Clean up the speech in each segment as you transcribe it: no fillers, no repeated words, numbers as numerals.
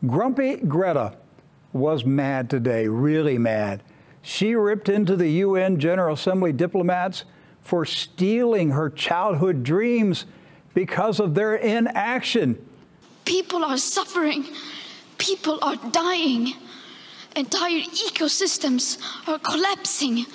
Grumpy Greta was mad today, really mad. She ripped into the UN General Assembly diplomats for stealing her childhood dreams because of their inaction. People are suffering. People are dying. Entire ecosystems are collapsing.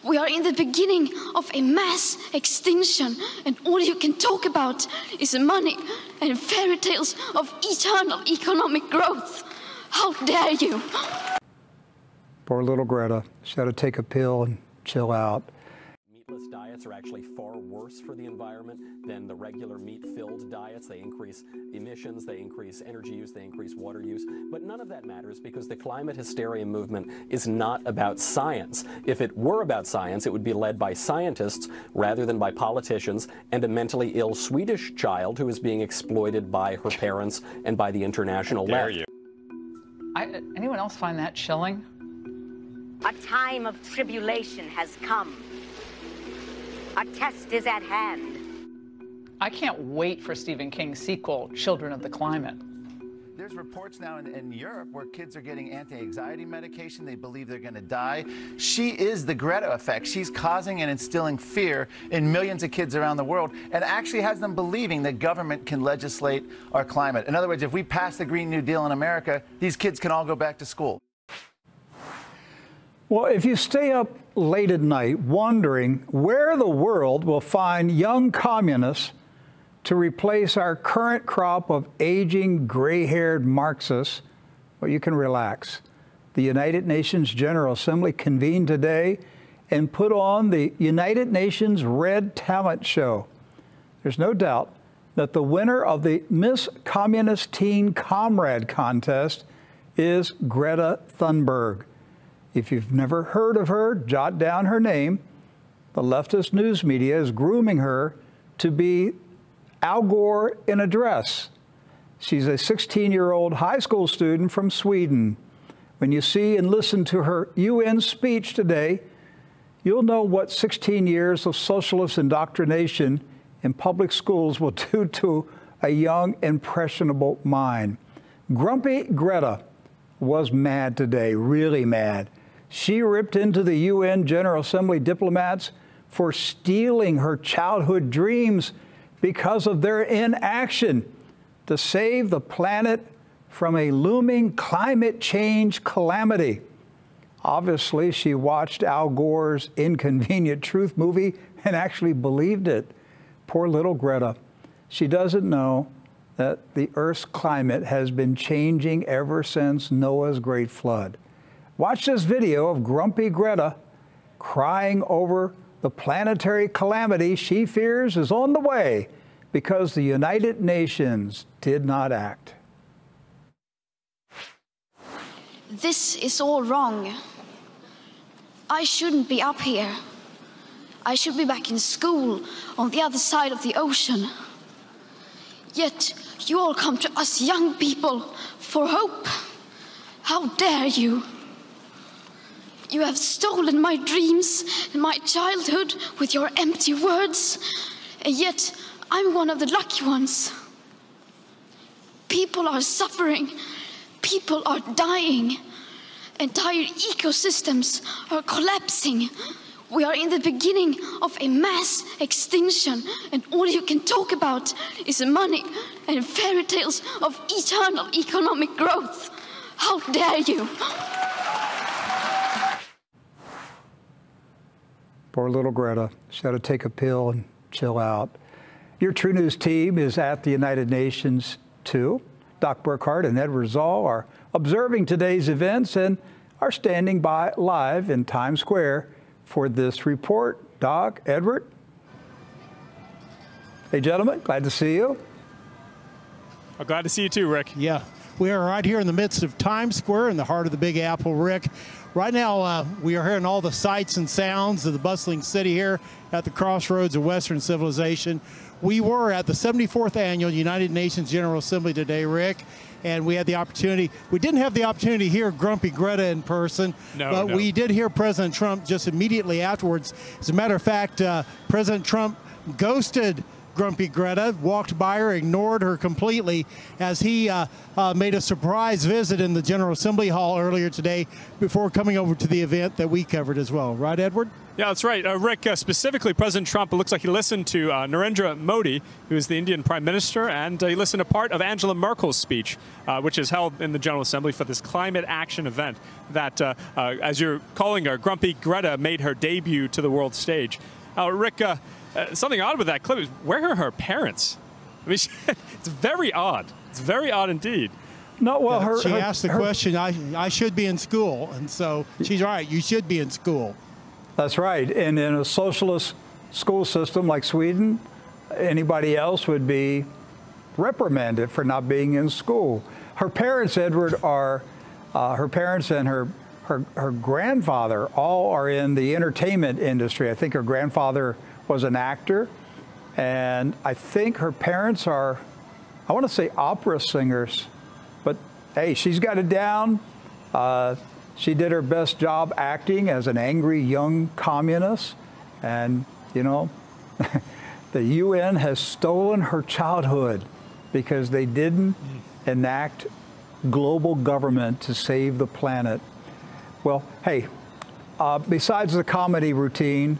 We are in the beginning of a mass extinction, and all you can talk about is money and fairy tales of eternal economic growth. How dare you? Poor little Greta. She had to take a pill and chill out. Meatless diets are actually far worse for the environment than the regular meat-filled diets. They increase emissions, they increase energy use, they increase water use. But none of that matters because the climate hysteria movement is not about science. If it were about science, it would be led by scientists rather than by politicians and a mentally ill Swedish child who is being exploited by her parents and by the international left. Anyone else find that chilling? A time of tribulation has come. A test is at hand. I can't wait for Stephen King's sequel, Children of the Climate. There's reports now in Europe where kids are getting anti-anxiety medication. They believe they're going to die. She is the Greta effect. She's causing and instilling fear in millions of kids around the world and actually has them believing that government can legislate our climate. In other words, if we pass the Green New Deal in America, these kids can all go back to school. Well, if you stay up late at night wondering where the world will find young communists to replace our current crop of aging, gray-haired Marxists, well, you can relax. The United Nations General Assembly convened today and put on the United Nations Red Talent Show. There's no doubt that the winner of the Miss Communist Teen Comrade contest is Greta Thunberg. If you've never heard of her, jot down her name. The leftist news media is grooming her to be Al Gore in a dress. She's a 16-year-old high school student from Sweden. When you see and listen to her UN speech today, you'll know what 16 years of socialist indoctrination in public schools will do to a young, impressionable mind. Grumpy Greta was mad today, really mad. She ripped into the UN General Assembly diplomats for stealing her childhood dreams because of their inaction to save the planet from a looming climate change calamity. Obviously, she watched Al Gore's Inconvenient Truth movie and actually believed it. Poor little Greta. She doesn't know that the Earth's climate has been changing ever since Noah's great flood. Watch this video of Grumpy Greta crying over the planetary calamity she fears is on the way because the United Nations did not act. This is all wrong. I shouldn't be up here. I should be back in school on the other side of the ocean. Yet you all come to us young people for hope. How dare you? You have stolen my dreams and my childhood with your empty words, and yet I'm one of the lucky ones. People are suffering. People are dying. Entire ecosystems are collapsing. We are in the beginning of a mass extinction, and all you can talk about is money and fairy tales of eternal economic growth. How dare you? Poor little Greta. She had to take a pill and chill out. Your True News team is at the United Nations, too. Doc Burkhart and Edward Zoll are observing today's events and are standing by live in Times Square for this report. Doc, Edward? Hey, gentlemen, glad to see you. I'm glad to see you too, Rick. Yeah, we are right here in the midst of Times Square in the heart of the Big Apple, Rick. Right now, we are hearing all the sights and sounds of the bustling city here at the crossroads of Western civilization. We were at the 74th Annual United Nations General Assembly today, Rick, and we had the opportunity. We didn't have the opportunity to hear Grumpy Greta in person, but we did hear President Trump just immediately afterwards. As a matter of fact, President Trump ghosted grumpy Greta, walked by her, ignored her completely as he made a surprise visit in the General Assembly Hall earlier today before coming over to the event that we covered as well. Right, Edward? Yeah, that's right. Rick, specifically President Trump, it looks like he listened to Narendra Modi, who is the Indian Prime Minister, and he listened to part of Angela Merkel's speech, which is held in the General Assembly for this climate action event that, as you're calling her, Grumpy Greta made her debut to the world stage. Rick, something odd with that clip is, where are her parents? I mean, it's very odd. It's very odd indeed. No, well, she asked the question, I should be in school, and so she's right, you should be in school. That's right. And in a socialist school system like Sweden, anybody else would be reprimanded for not being in school. Her parents, Edward, are her parents and her grandfather all are in the entertainment industry. I think her grandfather was an actor, and I think her parents are, I want to say opera singers, but hey, she's got it down. She did her best job acting as an angry young communist. And, you know, the UN has stolen her childhood because they didn't enact global government to save the planet. Well, hey, besides the comedy routine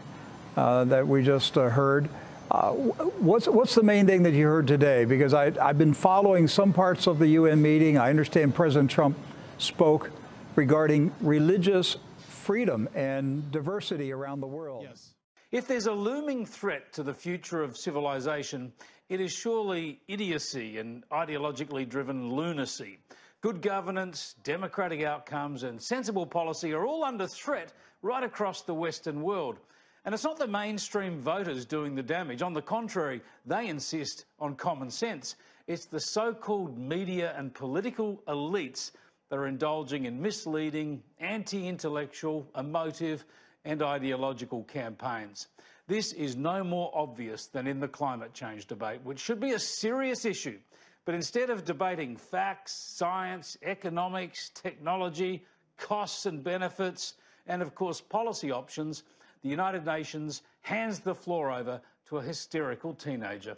that we just heard, what's the main thing that you heard today? Because I've been following some parts of the UN meeting. I understand President Trump spoke regarding religious freedom and diversity around the world. Yes. If there's a looming threat to the future of civilization, it is surely idiocy and ideologically driven lunacy. Good governance, democratic outcomes, and sensible policy are all under threat right across the Western world. And it's not the mainstream voters doing the damage. On the contrary, they insist on common sense. It's the so-called media and political elites that are indulging in misleading, anti-intellectual, emotive and ideological campaigns. This is no more obvious than in the climate change debate, which should be a serious issue. But instead of debating facts, science, economics, technology, costs and benefits, and of course policy options, the United Nations hands the floor over to a hysterical teenager.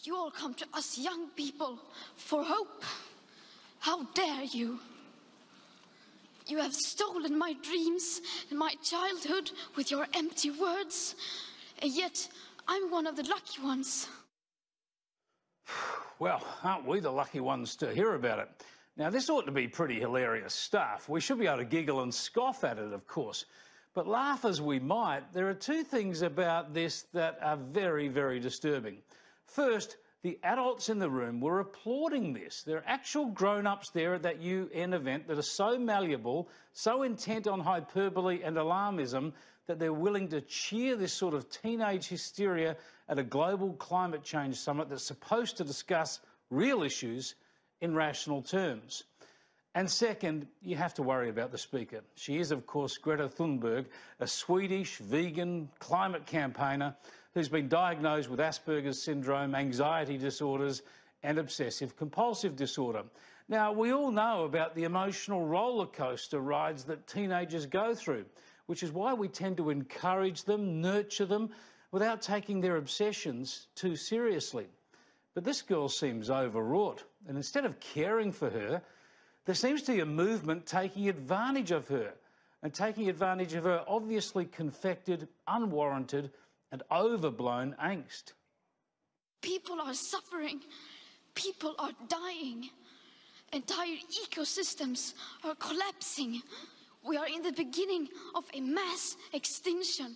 You all come to us young people for hope. How dare you? You have stolen my dreams and my childhood with your empty words, and yet I'm one of the lucky ones. Well, aren't we the lucky ones to hear about it? Now, this ought to be pretty hilarious stuff. We should be able to giggle and scoff at it, of course. But laugh as we might, there are two things about this that are very, very disturbing. First, the adults in the room were applauding this. There are actual grown-ups there at that UN event that are so malleable, so intent on hyperbole and alarmism that they're willing to cheer this sort of teenage hysteria at a global climate change summit that's supposed to discuss real issues in rational terms. And second, you have to worry about the speaker. She is, of course, Greta Thunberg, a Swedish vegan climate campaigner who's been diagnosed with Asperger's syndrome, anxiety disorders, and obsessive-compulsive disorder. Now, we all know about the emotional roller coaster rides that teenagers go through, which is why we tend to encourage them, nurture them, without taking their obsessions too seriously. But this girl seems overwrought, and instead of caring for her, there seems to be a movement taking advantage of her, and taking advantage of her obviously confected, unwarranted, and overblown angst. People are suffering. People are dying. Entire ecosystems are collapsing. We are in the beginning of a mass extinction.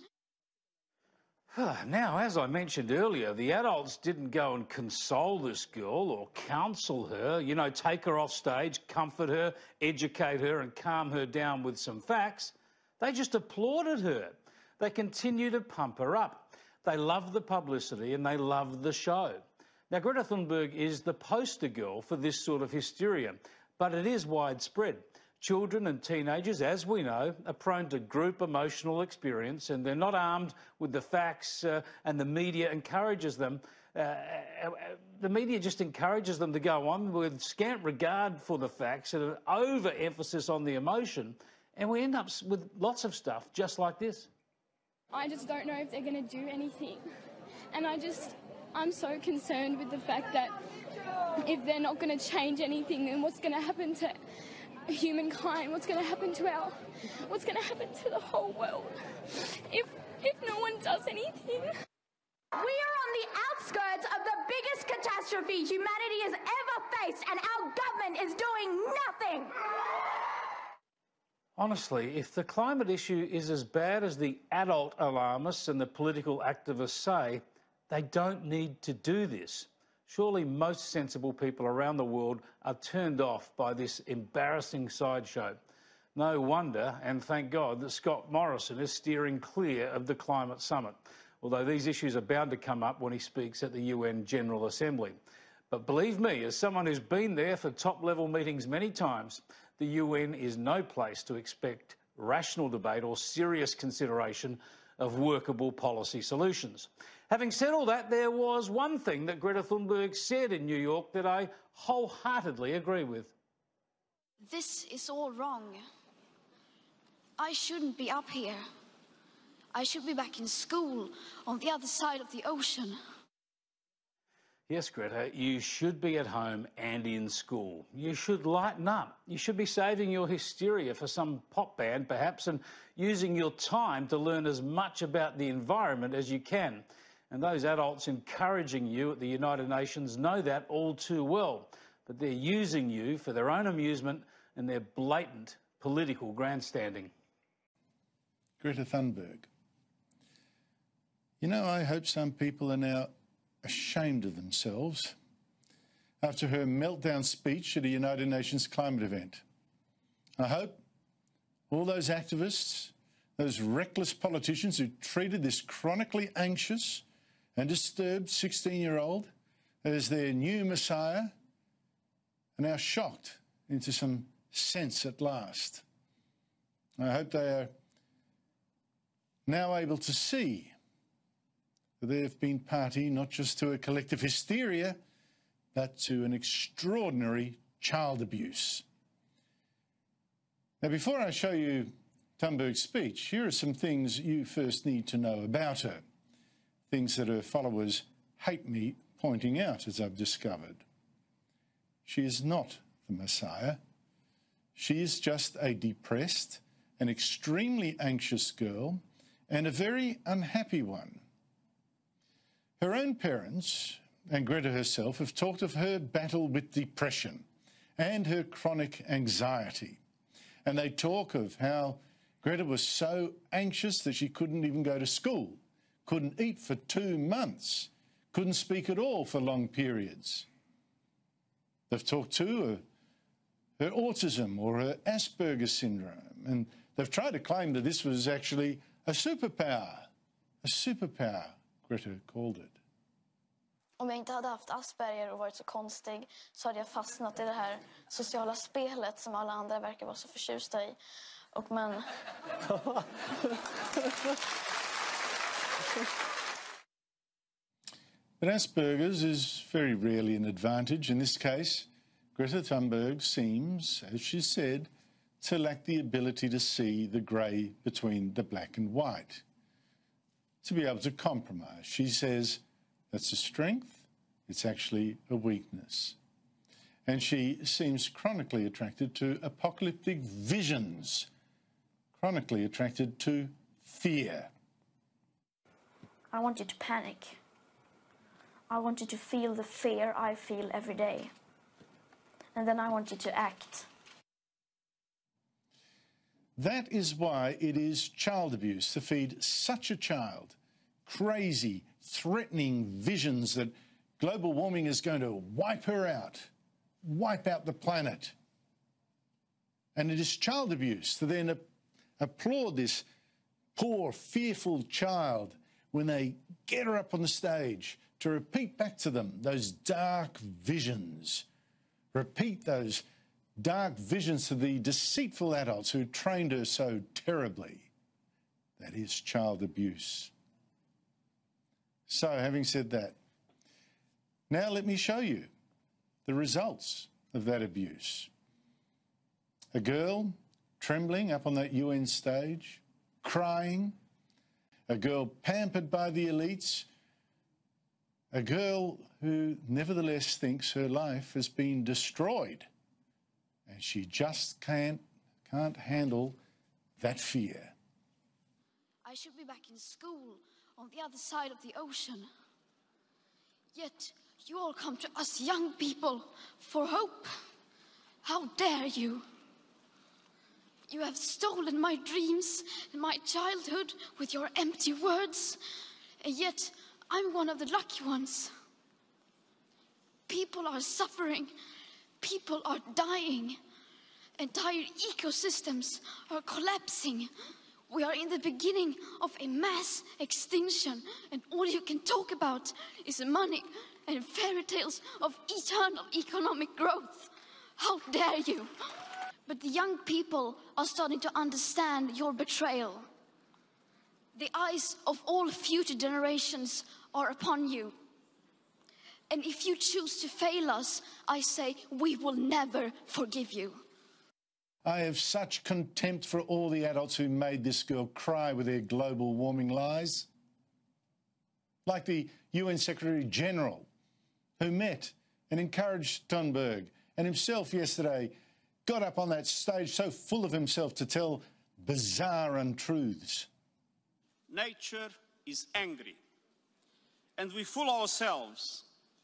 Now, as I mentioned earlier, the adults didn't go and console this girl or counsel her, you know, take her off stage, comfort her, educate her and calm her down with some facts. They just applauded her. They continue to pump her up. They love the publicity and they love the show. Now, Greta Thunberg is the poster girl for this sort of hysteria, but it is widespread. Children and teenagers, as we know, are prone to group emotional experience, and they're not armed with the facts, and the media encourages them. The media just encourages them to go on with scant regard for the facts and an overemphasis on the emotion, and we end up with lots of stuff just like this. I just don't know if they're going to do anything, and I just I'm so concerned with the fact that if they're not going to change anything, then what's going to happen to humankind? What's going to happen to the whole world if no one does anything? We are on the outskirts of the biggest catastrophe humanity has ever faced, and our government is doing nothing. Honestly, if the climate issue is as bad as the adult alarmists and the political activists say, they don't need to do this. Surely most sensible people around the world are turned off by this embarrassing sideshow. No wonder, and thank God, that Scott Morrison is steering clear of the climate summit, although these issues are bound to come up when he speaks at the UN General Assembly. But believe me, as someone who's been there for top-level meetings many times, the UN is no place to expect rational debate or serious consideration of workable policy solutions. Having said all that, there was one thing that Greta Thunberg said in New York that I wholeheartedly agree with. This is all wrong. I shouldn't be up here. I should be back in school on the other side of the ocean. Yes, Greta, you should be at home and in school. You should lighten up. You should be saving your hysteria for some pop band, perhaps, and using your time to learn as much about the environment as you can. And those adults encouraging you at the United Nations know that all too well. But they're using you for their own amusement and their blatant political grandstanding. Greta Thunberg. You know, I hope some people are now ashamed of themselves after her meltdown speech at a United Nations climate event. I hope all those activists, those reckless politicians who treated this chronically anxious and disturbed 16-year-old as their new messiah are now shocked into some sense at last. I hope they are now able to see that they have been party not just to a collective hysteria, but to an extraordinary child abuse. Now, before I show you Thunberg's speech, here are some things you first need to know about her, things that her followers hate me pointing out, as I've discovered. She is not the Messiah. She is just a depressed, an extremely anxious girl, and a very unhappy one. Her own parents, and Greta herself, have talked of her battle with depression and her chronic anxiety. And they talk of how Greta was so anxious that she couldn't even go to school, couldn't eat for 2 months, couldn't speak at all for long periods. They've talked too of her autism or her Asperger's syndrome, and they've tried to claim that this was actually a superpower, Greta called it. Om jag inte hade haft Asperger och varit så konstig så hade jag fastnat i det här sociala spelet som alla andra verkar vara så förtjusta i. Men But Asperger's is very rarely an advantage. In this case, Greta Thunberg seems, as she said, to lack the ability to see the grey between the black and white, to be able to compromise. She says that's a strength, it's actually a weakness. And she seems chronically attracted to apocalyptic visions, chronically attracted to fear. I want you to panic. I want you to feel the fear I feel every day. And then I want you to act. That is why it is child abuse to feed such a child crazy, threatening visions that global warming is going to wipe her out, wipe out the planet. And it is child abuse to then applaud this poor, fearful child when they get her up on the stage to repeat back to them those dark visions. Repeat those dark visions to the deceitful adults who trained her so terribly. That is child abuse. So, having said that, now let me show you the results of that abuse. A girl trembling up on that UN stage, crying, a girl pampered by the elites, A girl who nevertheless thinks her life has been destroyed, and she just can't handle that fear. I should be back in school on the other side of the ocean. Yet you all come to us young people for hope. How dare you? You have stolen my dreams and my childhood with your empty words, and yet I'm one of the lucky ones. People are suffering, people are dying, entire ecosystems are collapsing. We are in the beginning of a mass extinction, and all you can talk about is money and fairy tales of eternal economic growth. How dare you? But the young people are starting to understand your betrayal. The eyes of all future generations are upon you. And if you choose to fail us, I say we will never forgive you. I have such contempt for all the adults who made this girl cry with their global warming lies. Like the UN Secretary General, who met and encouraged Thunberg, and himself yesterday got up on that stage so full of himself to tell bizarre untruths. Nature is angry, and we fool ourselves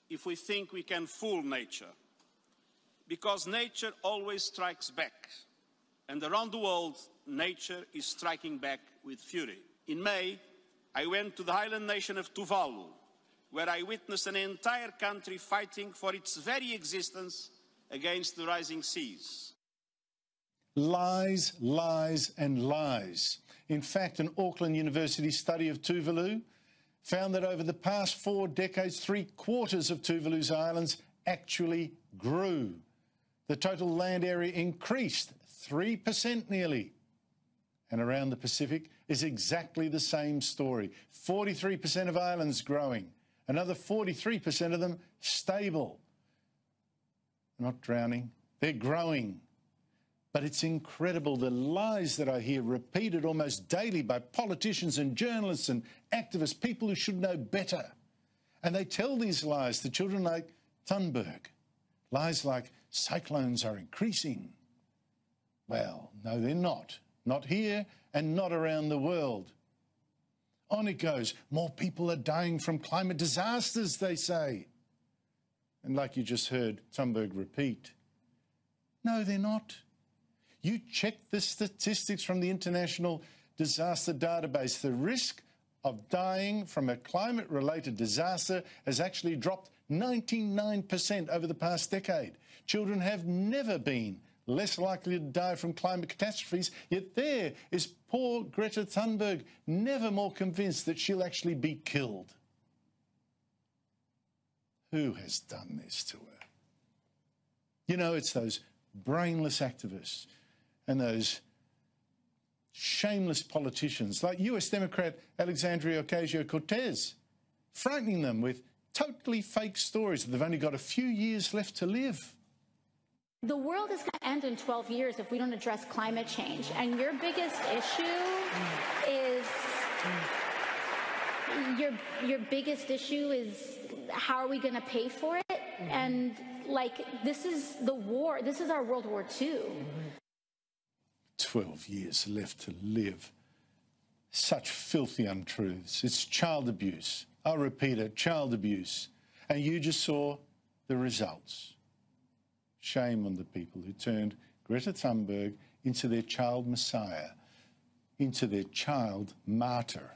if we think we can fool nature, because nature always strikes back, and around the world, nature is striking back with fury. In May, I went to the island nation of Tuvalu, where I witnessed an entire country fighting for its very existence against the rising seas. Lies, lies and lies. In fact, an Auckland University study of Tuvalu found that over the past 4 decades, 3/4 of Tuvalu's islands actually grew. The total land area increased 3% nearly. And around the Pacific is exactly the same story. 43% of islands growing, another 43% of them stable. Not drowning, they're growing. But it's incredible the lies that I hear repeated almost daily by politicians and journalists and activists, people who should know better. And they tell these lies to children like Thunberg. Lies like cyclones are increasing. Well, no, they're not. Not here and not around the world. On it goes. More people are dying from climate disasters, they say. And like you just heard Thunberg repeat, no, they're not. You check the statistics from the International Disaster Database. The risk of dying from a climate-related disaster has actually dropped 99% over the past decade. Children have never been less likely to die from climate catastrophes, yet there is poor Greta Thunberg, never more convinced that she'll actually be killed. Who has done this to her? You know, it's those brainless activists and those shameless politicians like US Democrat Alexandria Ocasio-Cortez, frightening them with totally fake stories that they've only got a few years left to live. The world is going to end in 12 years if we don't address climate change. And your biggest issue is your biggest issue is how are we going to pay for it? And like, this is the war. This is our World War II. 12 years left to live. Such filthy untruths. It's child abuse. I'll repeat it, child abuse. And you just saw the results. Shame on the people who turned Greta Thunberg into their child messiah, into their child martyr.